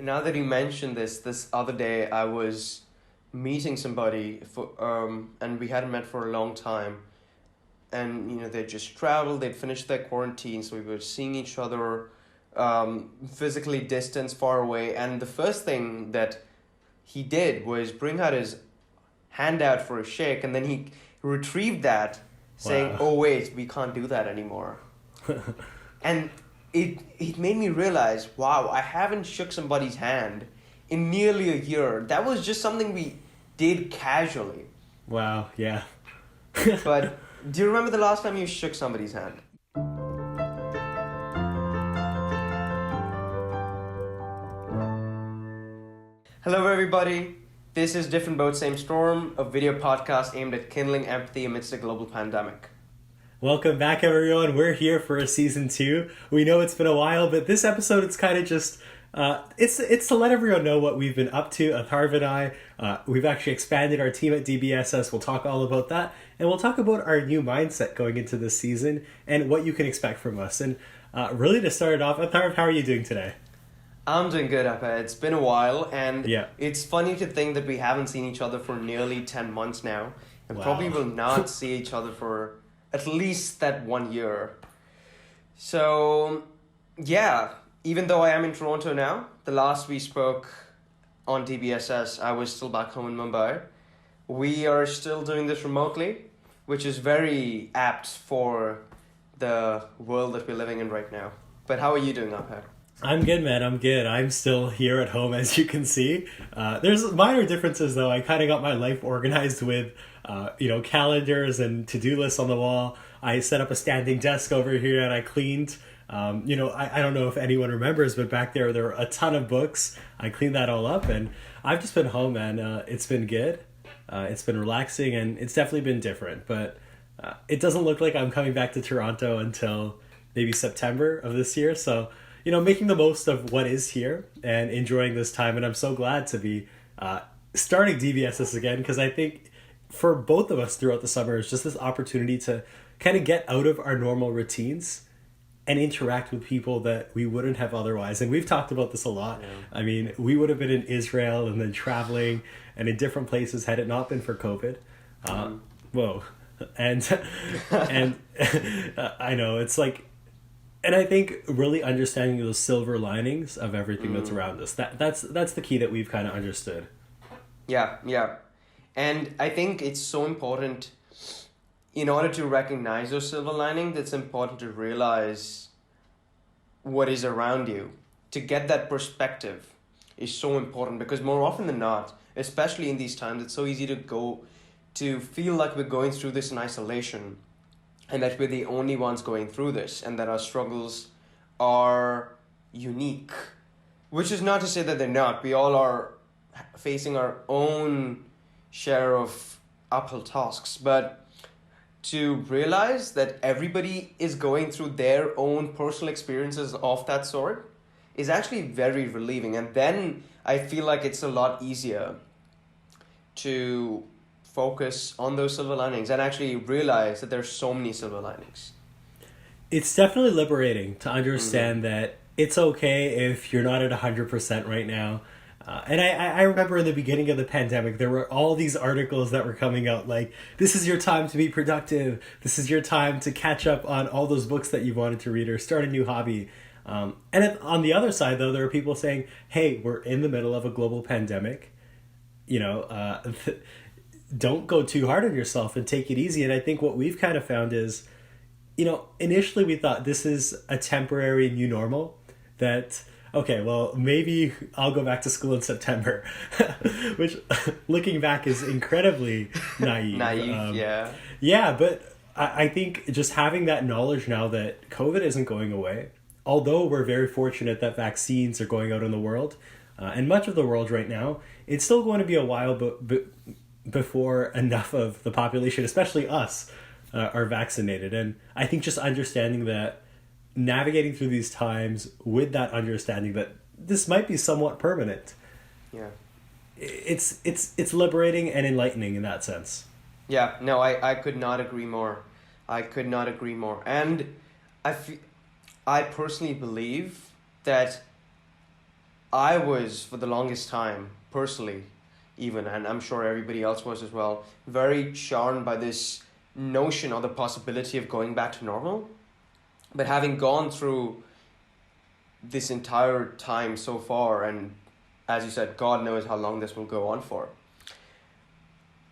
now that you mentioned this other day I was meeting somebody and we hadn't met for a long time, and they just traveled, they'd finished their quarantine, so we were seeing each other physically distanced far away, and the first thing that he did was bring out his hand out for a shake, and then he retrieved that saying, Wow. "Oh wait, we can't do that anymore." And it made me realize, wow, I haven't shook somebody's hand in nearly a year. That was just something we did casually. Wow, yeah. But do you remember the last time you shook somebody's hand? Hello everybody. This is Different Boat Same Storm, a video podcast aimed at kindling empathy amidst a global pandemic. Welcome back, everyone. We're here for a season 2. We know it's been a while, but this episode, it's kind of just, it's to let everyone know what we've been up to. Atharv and I, we've actually expanded our team at DBSS. We'll talk all about that. And we'll talk about our new mindset going into this season and what you can expect from us. And really to start it off, Atharv, how are you doing today? I'm doing good, Abhay. It's been a while, and Yeah. It's funny to think that we haven't seen each other for nearly 10 months now, and Wow. probably will not see each other for at least that 1 year. So, yeah, even though I am in Toronto now, the last we spoke on DBSS, I was still back home in Mumbai. We are still doing this remotely, which is very apt for the world that we're living in right now. But how are you doing, Abhay? I'm good, man. I'm good. I'm still here at home, as you can see. There's minor differences, though. I kind of got my life organized with, calendars and to-do lists on the wall. I set up a standing desk over here, and I cleaned. I don't know if anyone remembers, but back there were a ton of books. I cleaned that all up, and I've just been home, man. It's been good. It's been relaxing, and it's definitely been different. But it doesn't look like I'm coming back to Toronto until maybe September of this year, so making the most of what is here and enjoying this time. And I'm so glad to be starting DBSS again, because I think for both of us throughout the summer, it's just this opportunity to kind of get out of our normal routines and interact with people that we wouldn't have otherwise. And we've talked about this a lot. Yeah. I mean, we would have been in Israel and then traveling and in different places had it not been for COVID. Whoa. And I know, it's like, and I think really understanding those silver linings of everything that's around us, that's the key that we've kind of understood. Yeah. And I think it's so important, in order to recognize those silver linings, it's important to realize what is around you. To get that perspective is so important, because more often than not, especially in these times, it's so easy to feel like we're going through this in isolation, and that we're the only ones going through this, and that our struggles are unique. Which is not to say that they're not. We all are facing our own share of uphill tasks. But to realize that everybody is going through their own personal experiences of that sort is actually very relieving. And then I feel like it's a lot easier to focus on those silver linings and actually realize that there's so many silver linings. It's definitely liberating to understand that it's okay if you're not at 100% right now. And I remember in the beginning of the pandemic, there were all these articles that were coming out like, this is your time to be productive. This is your time to catch up on all those books that you wanted to read or start a new hobby. And on the other side, though, there are people saying, hey, we're in the middle of a global pandemic. Don't go too hard on yourself and take it easy. And I think what we've kind of found is, initially we thought this is a temporary new normal, that, okay, well, maybe I'll go back to school in September, which looking back is incredibly naive. Yeah. Yeah, but I think just having that knowledge now that COVID isn't going away, although we're very fortunate that vaccines are going out in the world, and much of the world right now, it's still going to be a while before enough of the population, especially us, are vaccinated. And I think just understanding that, navigating through these times with that understanding that this might be somewhat permanent. Yeah. It's liberating and enlightening in that sense. Yeah, no, I could not agree more. And I personally believe that I was, for the longest time, personally, even, and I'm sure everybody else was as well, very charmed by this notion or the possibility of going back to normal. But having gone through this entire time so far, and as you said, God knows how long this will go on for,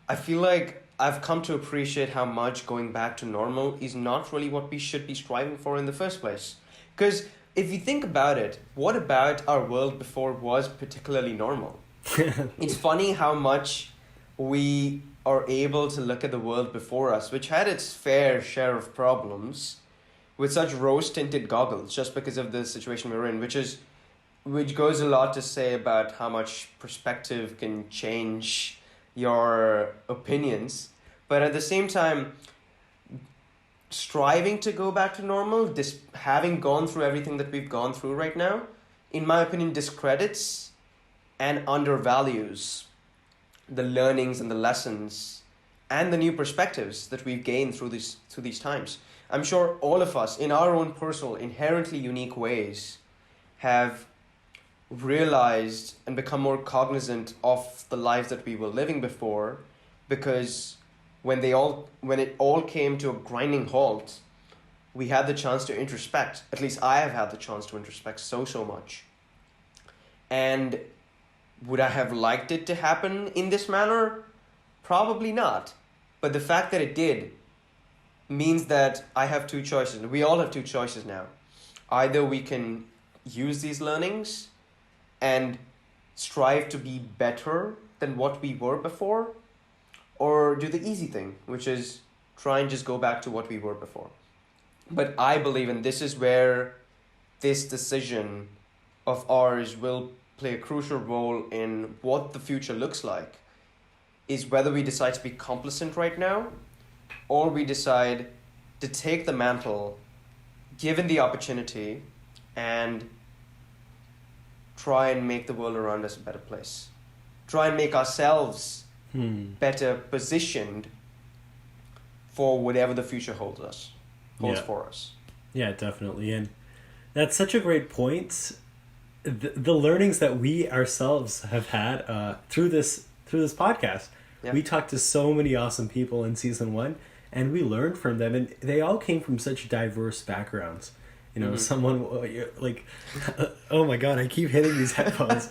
I feel like I've come to appreciate how much going back to normal is not really what we should be striving for in the first place. Because if you think about it, what about our world before was particularly normal? It's funny how much we are able to look at the world before us, which had its fair share of problems, with such rose-tinted goggles, just because of the situation we're in, which goes a lot to say about how much perspective can change your opinions. But at the same time, striving to go back to normal, having gone through everything that we've gone through right now, in my opinion, discredits and undervalues the learnings and the lessons and the new perspectives that we've gained through these times. I'm sure all of us, in our own personal, inherently unique ways, have realized and become more cognizant of the lives that we were living before, because when it all came to a grinding halt, we had the chance to introspect. At least I have had the chance to introspect so much. And would I have liked it to happen in this manner? Probably not. But the fact that it did means that I have two choices. We all have two choices now. Either we can use these learnings and strive to be better than what we were before, or do the easy thing, which is try and just go back to what we were before. But I believe, and this is where this decision of ours will play a crucial role in what the future looks like, is whether we decide to be complacent right now, or we decide to take the mantle, given the opportunity, and try and make the world around us a better place. Try and make ourselves better positioned for whatever the future holds for us. Yeah, definitely. And that's such a great point. The learnings that we ourselves have had through this podcast. Yeah. We talked to so many awesome people in season 1, and we learned from them, and they all came from such diverse backgrounds. You know, someone like, oh my God, I keep hitting these headphones.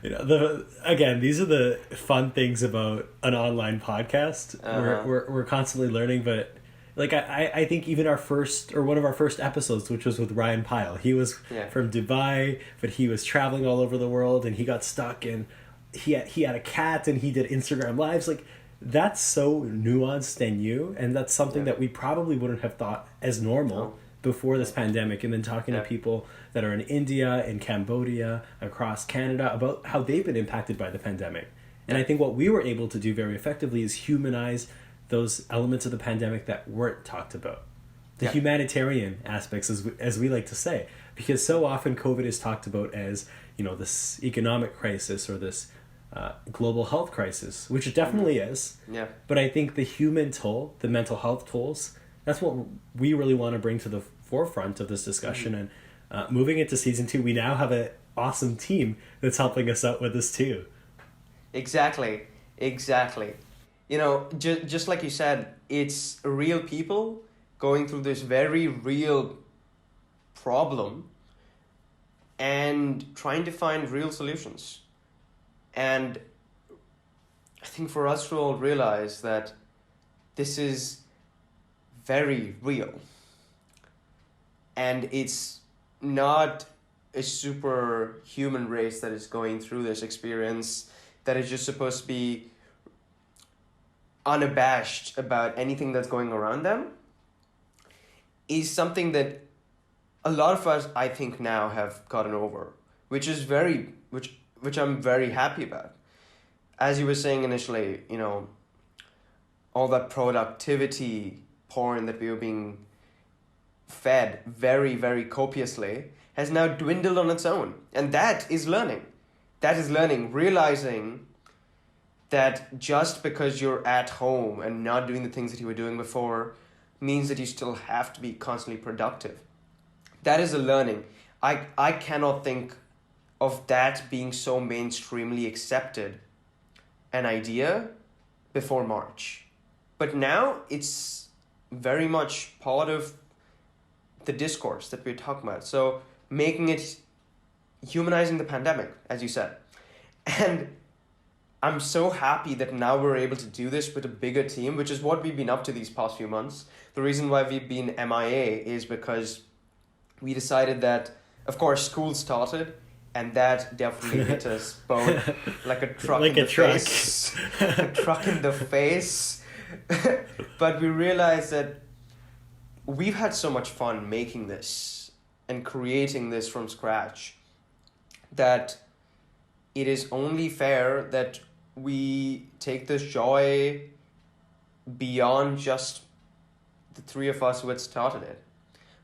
These are the fun things about an online podcast. We're constantly learning, but like I think even one of our first episodes, which was with Ryan Pyle, he was from Dubai, but he was traveling all over the world, and he got stuck, and he had a cat, and he did Instagram lives. Like, that's so nuanced and new, and that's something that we probably wouldn't have thought as normal before this pandemic. And then talking to people that are in India, in Cambodia, across Canada, about how they've been impacted by the pandemic. And I think what we were able to do very effectively is humanize those elements of the pandemic that weren't talked about. The humanitarian aspects, as we like to say, because so often COVID is talked about as, this economic crisis or this global health crisis, which it definitely is. Yeah. But I think the human toll, the mental health tolls, that's what we really want to bring to the forefront of this discussion. And moving into season 2, we now have an awesome team that's helping us out with this too. Exactly. Just like you said, it's real people going through this very real problem and trying to find real solutions. And I think for us to all realize that this is very real, and it's not a superhuman race that is going through this experience that is just supposed to be unabashed about anything that's going around them, is something that a lot of us, I think, now have gotten over, which I'm very happy about. As you were saying initially, all that productivity porn that we were being fed very, very copiously has now dwindled on its own. And that is learning. Realizing that just because you're at home and not doing the things that you were doing before means that you still have to be constantly productive. That is a learning. I cannot think of that being so mainstreamly accepted an idea before March. But now it's very much part of the discourse that we're talking about. So making it, humanizing the pandemic, as you said. And I'm so happy that now we're able to do this with a bigger team, which is what we've been up to these past few months. The reason why we've been MIA is because we decided that, of course, school started, and that definitely hit us both like a truck like in a the truck. face. A truck in the face. But we realized that we've had so much fun making this and creating this from scratch that it is only fair that we take this joy beyond just the three of us who had started it.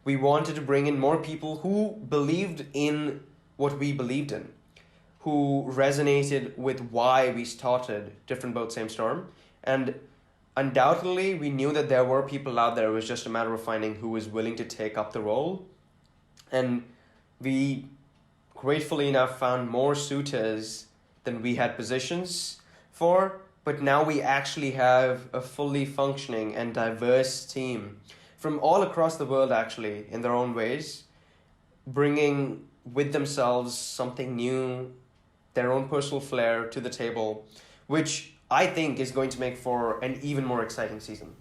We wanted to bring in more people who believed in what we believed in, who resonated with why we started Different Boat Same Storm. And undoubtedly, we knew that there were people out there. It was just a matter of finding who was willing to take up the role. And we, gratefully enough, found more suitors than we had positions for. But now we actually have a fully functioning and diverse team from all across the world, actually, in their own ways, bringing with themselves something new, their own personal flair to the table, which I think is going to make for an even more exciting season.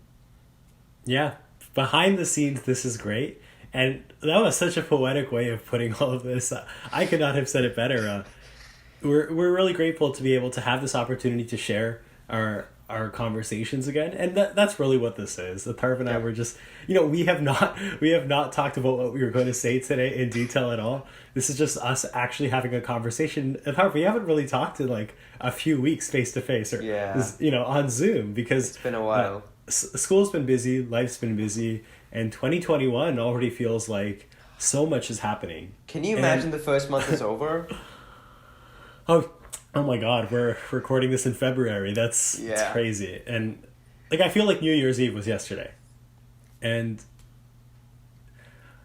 Yeah, behind the scenes, this is great. And that was such a poetic way of putting all of this. I could not have said it better. We're really grateful to be able to have this opportunity to share our conversations again, and that's really what this is. Atharv and I were just, we have not talked about what we were going to say today in detail at all. This is just us actually having a conversation. Atharv, we haven't really talked in like a few weeks face to face or on Zoom because it's been a while. School's been busy, life's been busy, and 2021 already feels like so much is happening. Can you imagine the first month is over? Oh my God, we're recording this in February. It's crazy. And like I feel like New Year's Eve was yesterday. And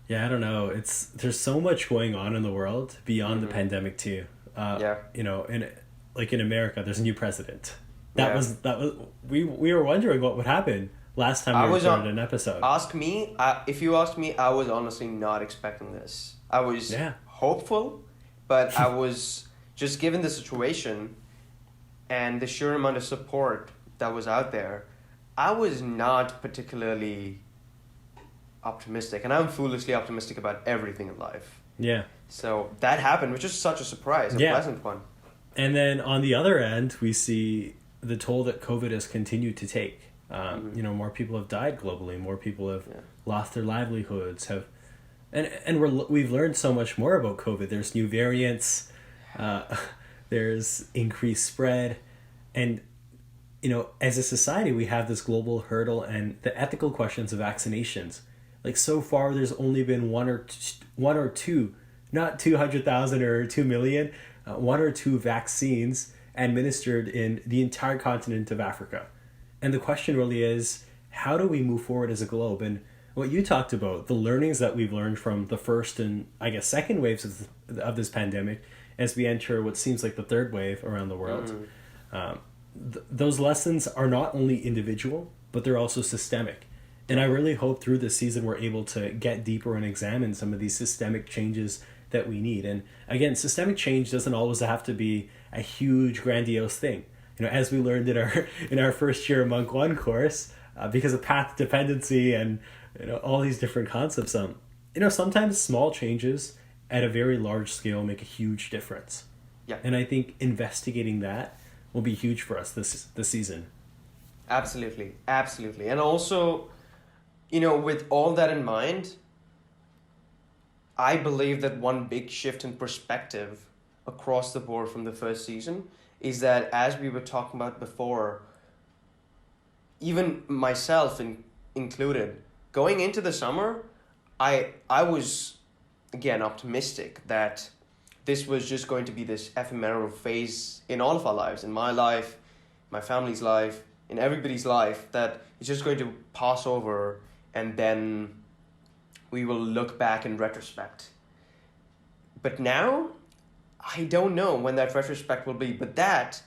I don't know. There's so much going on in the world beyond the pandemic too. In America, there's a new president. That was we were wondering what would happen last time we recorded an episode. If you asked me, I was honestly not expecting this. I was hopeful, but I was just given the situation and the sheer amount of support that was out there, I was not particularly optimistic. And I'm foolishly optimistic about everything in life. Yeah. So that happened, which is such a surprise, a pleasant one. And then on the other end, we see the toll that COVID has continued to take. More people have died globally. More people have lost their livelihoods. We've learned so much more about COVID. There's new variants. There's increased spread, and as a society we have this global hurdle and the ethical questions of vaccinations. Like so far there's only been one or two, not 200,000 or 2 million, one or two vaccines administered in the entire continent of Africa. And the question really is, how do we move forward as a globe? And what you talked about, the learnings that we've learned from the first and I guess second waves of this pandemic, as we enter what seems like the third wave around the world. Those lessons are not only individual, but they're also systemic. And I really hope through this season we're able to get deeper and examine some of these systemic changes that we need. And again, systemic change doesn't always have to be a huge, grandiose thing. As we learned in our first year Monk 1 course, because of path dependency and all these different concepts, sometimes small changes at a very large scale make a huge difference. Yeah. And I think investigating that will be huge for us this season. Absolutely. And also, with all that in mind, I believe that one big shift in perspective across the board from the first season is that, as we were talking about before, even myself included, going into the summer, I was again optimistic that this was just going to be this ephemeral phase in all of our lives, in my life, my family's life, in everybody's life, that it's just going to pass over and then we will look back in retrospect. But now I don't know when that retrospect will be, but that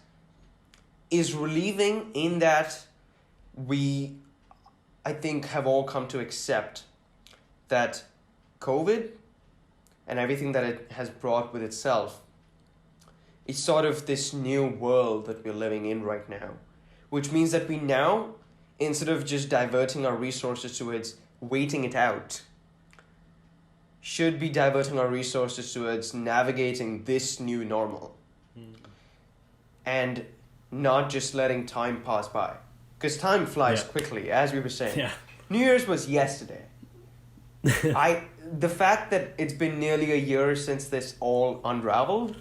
is relieving in that we, I think, have all come to accept that COVID and everything that it has brought with itself is sort of this new world that we're living in right now, which means that we now, instead of just diverting our resources towards waiting it out, should be diverting our resources towards navigating this new normal. And not just letting time pass by. Because time flies quickly, as we were saying. Yeah. New Year's was yesterday. The fact that it's been nearly a year since this all unraveled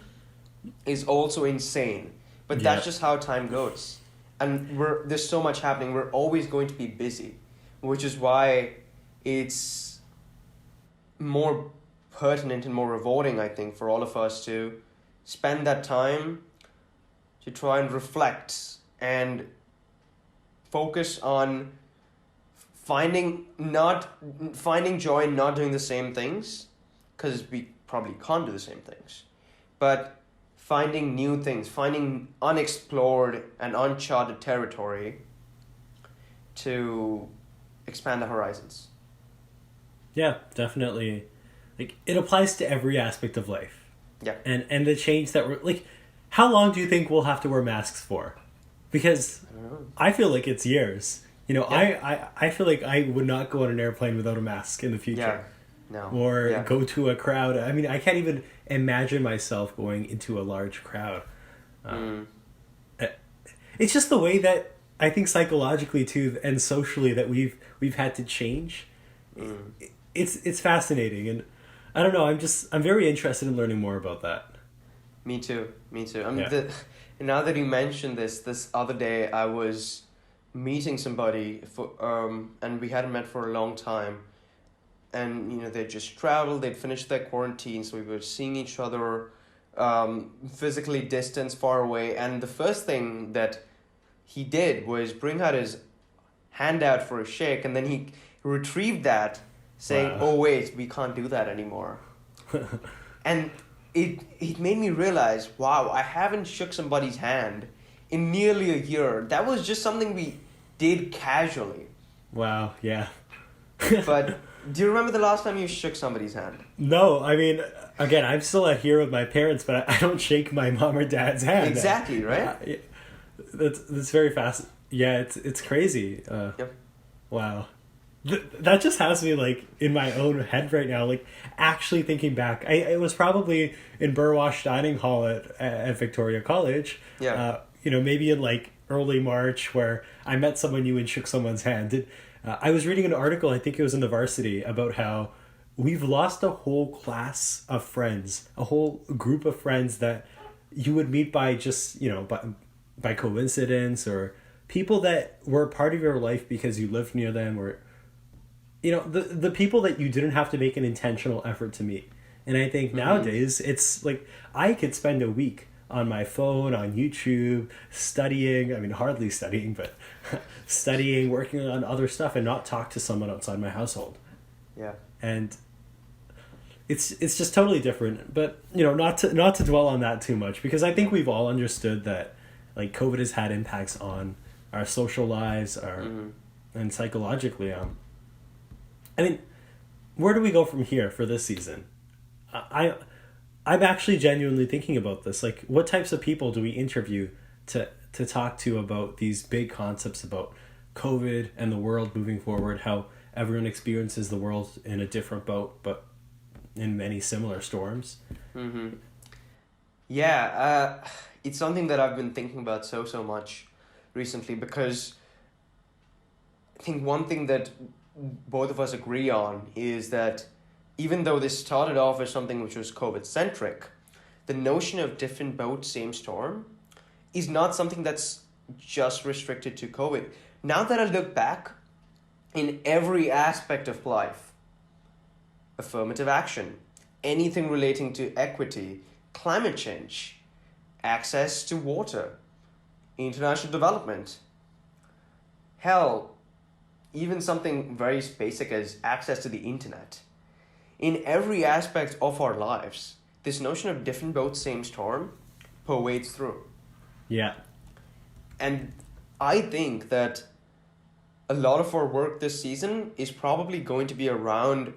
is also insane. But that's just how time goes. And there's so much happening. We're always going to be busy, which is why it's more pertinent and more rewarding, I think, for all of us to spend that time to try and reflect and focus on finding joy in not doing the same things, because we probably can't do the same things, but finding new things, finding unexplored and uncharted territory to expand the horizons. Yeah, definitely. Like, it applies to every aspect of life. Yeah. And the change that we're, like, how long do you think we'll have to wear masks for? Because I feel like it's years. You know, I feel like I would not go on an airplane without a mask in the future. Yeah. No. Or go to a crowd. I mean, I can't even imagine myself going into a large crowd. It's just the way that I think psychologically too and socially that we've had to change. It's fascinating, and I don't know. I'm very interested in learning more about that. Me too. I mean, now that you mentioned this other day, I was meeting somebody and we hadn't met for a long time, and you know they just traveled. They'd finished their quarantine, so we were seeing each other, physically distanced, far away. And the first thing that he did was bring out his hand out for a shake, and then he retrieved that, saying, "Oh wait, we can't do that anymore." And it made me realize, wow, I haven't shook somebody's hand in nearly a year. That was just something we did casually. Wow, yeah. But do you remember the last time you shook somebody's hand? No, I mean, again, I'm still out here with my parents, but I don't shake my mom or dad's hand. Exactly, right? That's very fast. Yeah, it's crazy. Yep. Wow. That just has me, like, in my own head right now, like, actually thinking back. It was probably in Burwash Dining Hall at Victoria College. Yeah. You know, maybe in, like, early March, where I met someone new and shook someone's hand. I was reading an article, I think it was in the Varsity, about how we've lost a whole class of friends, a whole group of friends that you would meet by just, you know, by coincidence, or people that were part of your life because you lived near them, or, you know, the people that you didn't have to make an intentional effort to meet. And I think nowadays it's like I could spend a week on my phone, on YouTube, studying, I mean, hardly studying, but studying, working on other stuff, and not talk to someone outside my household. Yeah. And it's just totally different. But, you know, not to dwell on that too much, because I think we've all understood that, like, COVID has had impacts on our social lives, and psychologically. I mean, where do we go from here for this season? I'm actually genuinely thinking about this. Like, what types of people do we interview to talk to about these big concepts about COVID and the world moving forward, how everyone experiences the world in a different boat, but in many similar storms? Yeah, it's something that I've been thinking about so much recently, because I think one thing that both of us agree on is that even though this started off as something which was COVID-centric, the notion of different boat, same storm is not something that's just restricted to COVID. Now that I look back, in every aspect of life, affirmative action, anything relating to equity, climate change, access to water, international development, hell, even something very basic as access to the internet. In every aspect of our lives, this notion of different boat, same storm pervades through. Yeah. And I think that a lot of our work this season is probably going to be around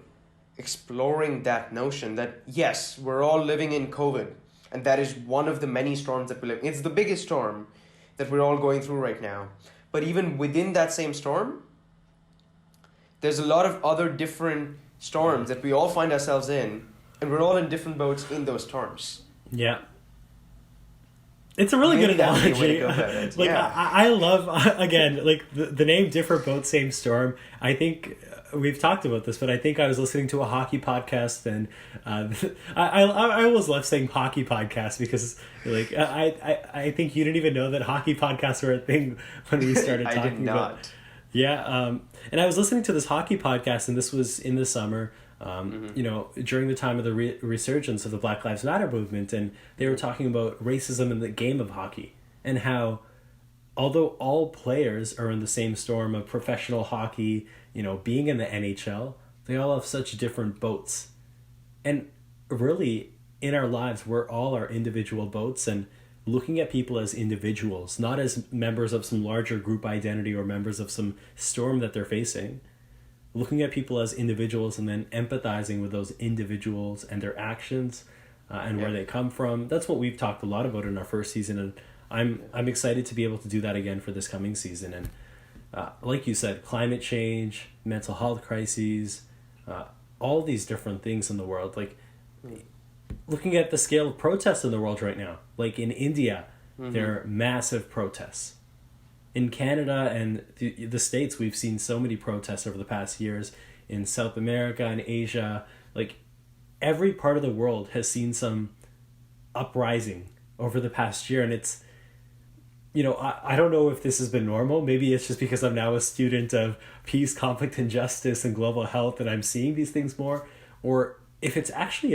exploring that notion that, yes, we're all living in COVID, and that is one of the many storms that we live in. It's the biggest storm that we're all going through right now. But even within that same storm, there's a lot of other different storms that we all find ourselves in, and we're all in different boats in those storms. Yeah. It's a really Maybe good that'd be a way to analogy. go about it. Like, Yeah. I love, again, like the name Different Boat, Same Storm. I think we've talked about this, but I think I was listening to a hockey podcast, and I always love saying hockey podcast because, like, I think you didn't even know that hockey podcasts were a thing when we started talking I did not. about. Yeah, and I was listening to this hockey podcast, and this was in the summer, you know, during the time of the resurgence of the Black Lives Matter movement, and they were talking about racism in the game of hockey, and how, although all players are in the same storm of professional hockey, you know, being in the NHL, they all have such different boats. And really, in our lives, we're all our individual boats, and looking at people as individuals, not as members of some larger group identity or members of some storm that they're facing. Looking at people as individuals and then empathizing with those individuals and their actions and where they come from. That's what we've talked a lot about in our first season, and I'm excited to be able to do that again for this coming season. And like you said, climate change, mental health crises, all these different things in the world. Like, looking at the scale of protests in the world right now, like in India, there are massive protests. In Canada and the States, we've seen so many protests over the past years. In South America and Asia, like, every part of the world has seen some uprising over the past year. And it's, you know, I don't know if this has been normal. Maybe it's just because I'm now a student of peace, conflict, and justice and global health that I'm seeing these things more. Or if it's actually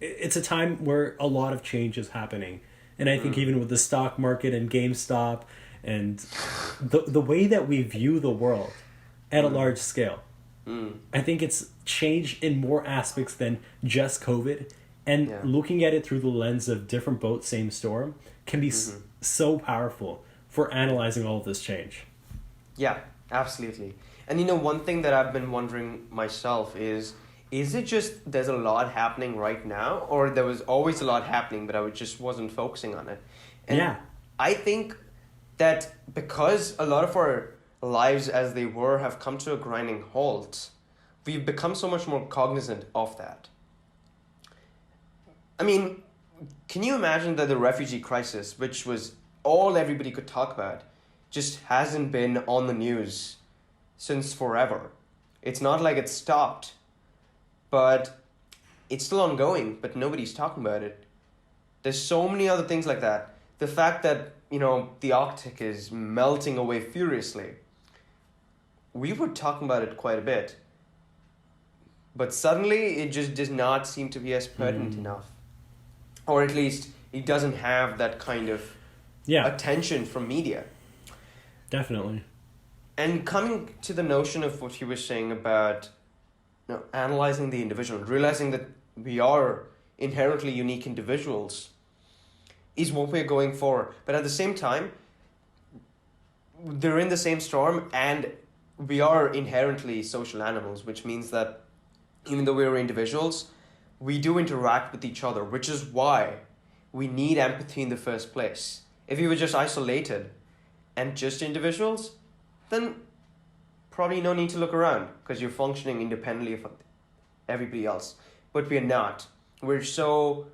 it's a time where a lot of change is happening. And I think even with the stock market and GameStop and the way that we view the world at a large scale, I think it's changed in more aspects than just COVID. And looking at it through the lens of different boat, same storm can be so powerful for analyzing all of this change. Yeah, absolutely. And you know, one thing that I've been wondering myself is it just there's a lot happening right now, or there was always a lot happening, but I just wasn't focusing on it? And I think that because a lot of our lives as they were have come to a grinding halt, we've become so much more cognizant of that. I mean, can you imagine that the refugee crisis, which was all everybody could talk about, just hasn't been on the news since forever? It's not like it stopped, but it's still ongoing, but nobody's talking about it. There's so many other things like that. The fact that, you know, the Arctic is melting away furiously. We were talking about it quite a bit, but suddenly it just does not seem to be as pertinent enough. Or at least it doesn't have that kind of attention from media. Definitely. And coming to the notion of what you were saying about, you know, analyzing the individual, realizing that we are inherently unique individuals is what we're going for. But at the same time, they're in the same storm, and we are inherently social animals, which means that even though we're individuals, we do interact with each other, which is why we need empathy in the first place. If we were just isolated and just individuals, then probably no need to look around because you're functioning independently of everybody else. But we're not. We're so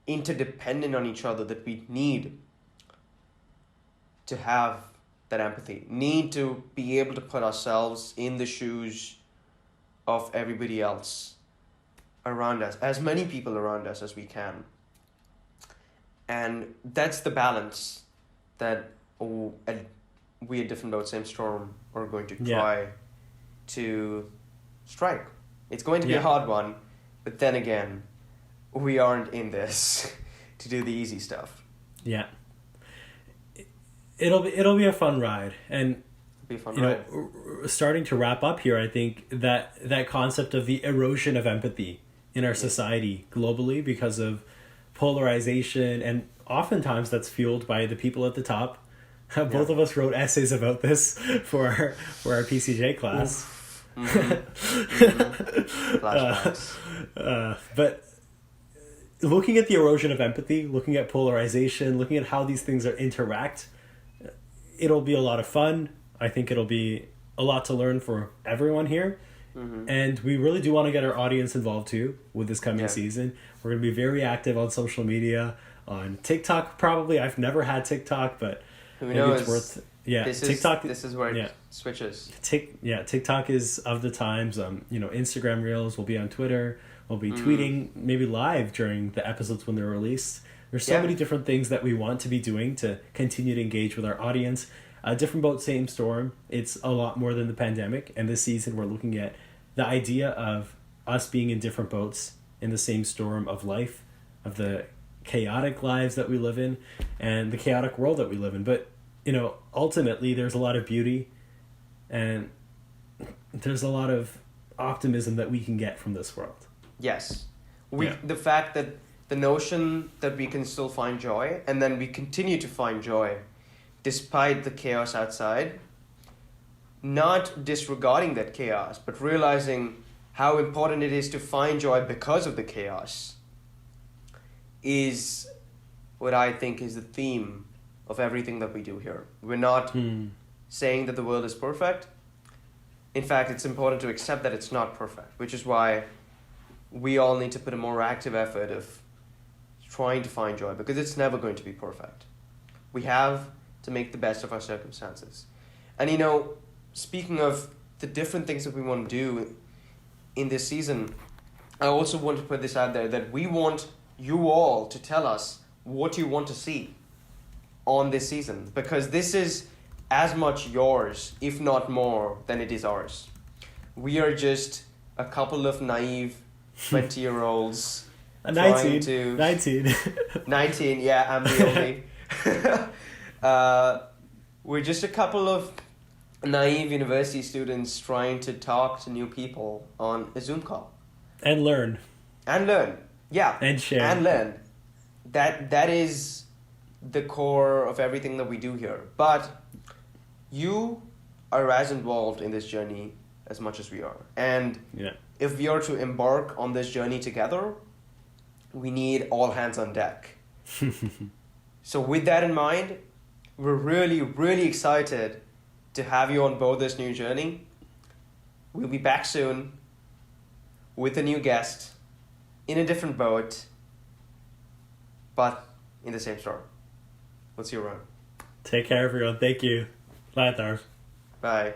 interdependent on each other that we need to have that empathy, need to be able to put ourselves in the shoes of everybody else around us, as many people around us as we can. And that's the balance that we at Different Boat, Same Storm are going to try to strike. It's going to be a hard one, but then again, we aren't in this to do the easy stuff. Yeah. It'll be a fun ride. And be a fun ride. Starting to wrap up here, I think that concept of the erosion of empathy in our society globally because of polarization, and oftentimes that's fueled by the people at the top. Both of us wrote essays about this for our PCJ class. Flashbacks. But looking at the erosion of empathy, looking at polarization, looking at how these things interact, it'll be a lot of fun. I think it'll be a lot to learn for everyone here. And we really do want to get our audience involved too with this coming season. We're going to be very active on social media, on TikTok probably. I've never had TikTok, but who knows? It's worth... Yeah, TikTok. This is where it switches. TikTok is of the times. Instagram Reels will be on Twitter. We'll be tweeting maybe live during the episodes when they're released. There's so many different things that we want to be doing to continue to engage with our audience. Different boat, same storm. It's a lot more than the pandemic. And this season we're looking at the idea of us being in different boats in the same storm of life, of the chaotic lives that we live in and the chaotic world that we live in. But, ultimately there's a lot of beauty and there's a lot of optimism that we can get from this world. Yes. The fact that the notion that we can still find joy, and then we continue to find joy despite the chaos outside, not disregarding that chaos, but realizing how important it is to find joy because of the chaos, is what I think is the theme of everything that we do here. We're not saying that the world is perfect. In fact, it's important to accept that it's not perfect, which is why we all need to put a more active effort of trying to find joy, because it's never going to be perfect. We have to make the best of our circumstances. And speaking of the different things that we want to do in this season, I also want to put this out there that we want you all to tell us what you want to see on this season, because this is as much yours, if not more, than it is ours. We are just a couple of naive 20-year-olds 19, yeah, I'm the only. We're just a couple of naive university students trying to talk to new people on a Zoom call. And learn. Yeah. And share. And learn. That is the core of everything that we do here. But you are as involved in this journey as much as we are. And if we are to embark on this journey together, we need all hands on deck. So with that in mind, we're really, really excited to have you on board this new journey. We'll be back soon with a new guest in a different boat, but in the same storm. We'll see you around. Take care, everyone. Thank you. Bye, Atharv. Bye.